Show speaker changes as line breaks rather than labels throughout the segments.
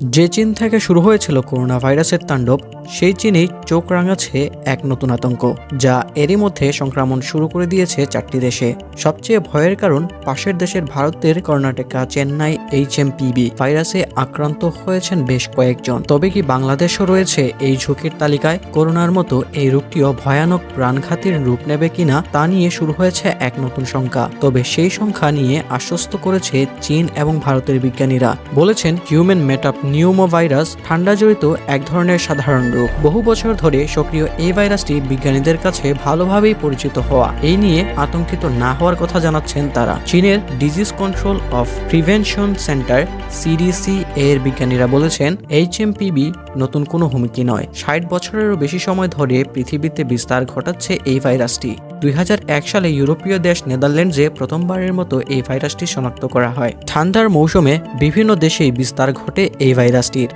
যে চীন থেকে শুরু হয়েছিল করোনা ভাইরাসের তাণ্ডব, সেই চীনেই চোখ রাঙাচ্ছে এক নতুন আতঙ্ক, যা এরই মধ্যে সংক্রমণ শুরু করে দিয়েছে 4টি দেশে। সবচেয়ে ভয়ের কারণ, পাশের দেশের ভারতের কর্ণাটকা, চেন্নাই HMPV ভাইরাসে আক্রান্ত হয়েছেন বেশ কয়েকজন। তবে কি বাংলাদেশও রয়েছে এই ঝুঁকির তালিকায়? করোনার মতো এই রোগটিও ভয়ানক প্রাণঘাতীর রূপ নেবে কিনা তা নিয়ে শুরু হয়েছে এক নতুন শঙ্কা। তবে সেই সংখ্যা নিয়ে আশ্বস্ত করেছে চীন এবং ভারতের বিজ্ঞানীরা। বলেছেন, হিউম্যান মেটাপনিউমো ভাইরাস ঠান্ডা জড়িত এক ধরনের সাধারণ রোগ। বহু বছর ধরে সক্রিয় এই ভাইরাসটি বিজ্ঞানীদের কাছে ভালোভাবেই পরিচিত হওয়া। এই নিয়ে আতঙ্কিত না হওয়ার কথা জানাচ্ছেন তারা। চীনের disease control of prevention centre CDC এর বিজ্ঞানীরা বলেছেন, HMPV নতুন কোনো হুমকি নয়। 60 বছরেরও বেশি সময় ধরে পৃথিবীতে বিস্তার ঘটাচ্ছে এই ভাইরাসটি। 2001 সালে ইউরোপীয় দেশ নেদারল্যান্ডসে প্রথমবারের মতো এই ভাইরাসটি শনাক্ত করা হয়। ঠান্ডার মৌসুমে বিভিন্ন দেশেই বিস্তার ঘটে এই ভাইরাসটির।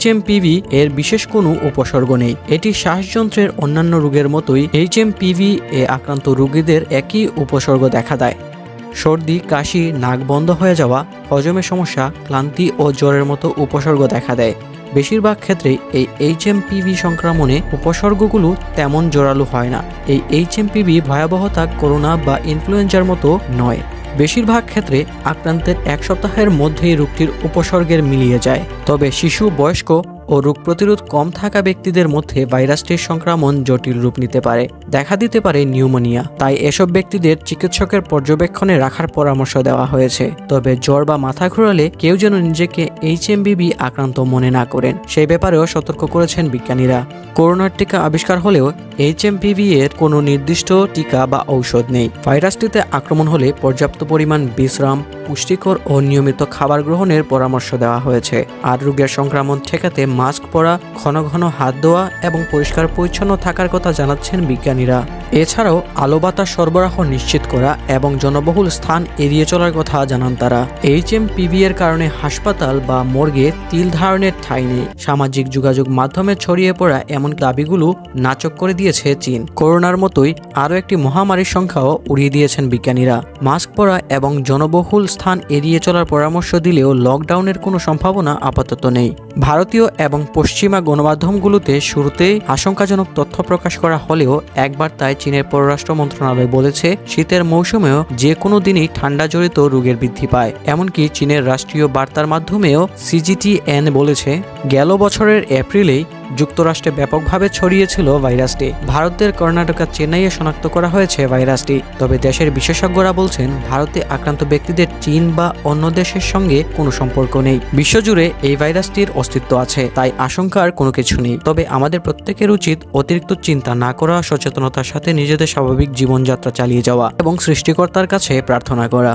HMPV এর বিশেষ কোনো উপসর্গ নেই। এটি শ্বাসযন্ত্রের অন্যান্য রোগের মতোই HMPV এ আক্রান্ত রোগীদের একই উপসর্গ দেখা দেয়: সর্দি, কাশি, নাক বন্ধ হয়ে যাওয়া, হজমের সমস্যা, ক্লান্তি ও জ্বরের মতো উপসর্গ দেখা দেয়। বেশিরভাগ ক্ষেত্রে এই HMPV সংক্রমণে উপসর্গগুলো তেমন জোরালো হয় না। এই HMPV ভয়াবহতা করোনা বা ইনফ্লুয়েঞ্জার মতো নয়। বেশিরভাগ ক্ষেত্রে আক্রান্তের 1 সপ্তাহের মধ্যেই রোগটির উপসর্গের মিলিয়ে যায়। তবে শিশু, বয়স্ক ও রোগ প্রতিরোধ কম থাকা ব্যক্তিদের মধ্যে ভাইরাসটির সংক্রমণ জটিল রূপ নিতে পারে, দেখা দিতে পারে নিউমোনিয়া। তাই এসব ব্যক্তিদের চিকিৎসকের পর্যবেক্ষণে রাখার পরামর্শ দেওয়া হয়েছে। তবে জ্বর বা মাথা ঘোরালে কেউ যেন নিজেকে HMPV আক্রান্ত মনে না করেন, সেই ব্যাপারেও সতর্ক করেছেন বিজ্ঞানীরা। করোনার টিকা আবিষ্কার হলেও HMPV এর কোনো নির্দিষ্ট টিকা বা ঔষধ নেই। ভাইরাসটিতে আক্রমণ হলে পর্যাপ্ত পরিমাণ বিশ্রাম, পুষ্টিকর ও নিয়মিত খাবার গ্রহণের পরামর্শ দেওয়া হয়েছে। আর রোগের সংক্রমণ ঠেকাতে মাস্ক পরা, ঘন ঘন হাত ধোয়া এবং পরিষ্কার পরিচ্ছন্ন থাকার কথা জানাচ্ছেন বিজ্ঞানীরা। এছাড়াও আলো বাতাস সরবরাহ নিশ্চিত করা এবং জনবহুল স্থান এড়িয়ে চলার কথা জানান তারা। HMPV এর কারণে হাসপাতাল বা মর্গে তিল ধারণের ঠাঁই নেই। সামাজিক যোগাযোগ মাধ্যমে ছড়িয়ে পড়া এমন দাবিগুলো নাচক করে দিয়েছে চীন। করোনার মতোই আরও একটি মহামারীর সংখ্যাও উড়িয়ে দিয়েছেন বিজ্ঞানীরা। মাস্ক পরা এবং জনবহুল স্থান এড়িয়ে চলার পরামর্শ দিলেও লকডাউনের কোনো সম্ভাবনা আপাতত নেই। ভারতীয় এবং পশ্চিমা গণমাধ্যমগুলোতে শুরুতেই আশঙ্কাজনক তথ্য প্রকাশ করা হলেও একবার তাই চীনের পররাষ্ট্র মন্ত্রণালয় বলেছে, শীতের মৌসুমেও যে কোনো দিনই ঠান্ডা জড়িত রোগের বৃদ্ধি পায়। এমনকি চীনের রাষ্ট্রীয় বার্তার মাধ্যমেও CGTN বলেছে, গেল বছরের এপ্রিলেই যুক্তরাষ্ট্রে ব্যাপকভাবে ছড়িয়েছিল ভাইরাসটি। ভারতের কর্ণাটকা, চেন্নাইয়ে শনাক্ত করা হয়েছে ভাইরাসটি। তবে দেশের বিশেষজ্ঞরা বলছেন, ভারতে আক্রান্ত ব্যক্তিদের চীন বা অন্য দেশের সঙ্গে কোনো সম্পর্ক নেই। বিশ্বজুড়ে এই ভাইরাসটির অস্তিত্ব আছে, তাই আশঙ্কার কোনো কিছু নেই। তবে আমাদের প্রত্যেকের উচিত অতিরিক্ত চিন্তা না করা, সচেতনতার সাথে নিজেদের স্বাভাবিক জীবনযাত্রা চালিয়ে যাওয়া এবং সৃষ্টিকর্তার কাছে প্রার্থনা করা।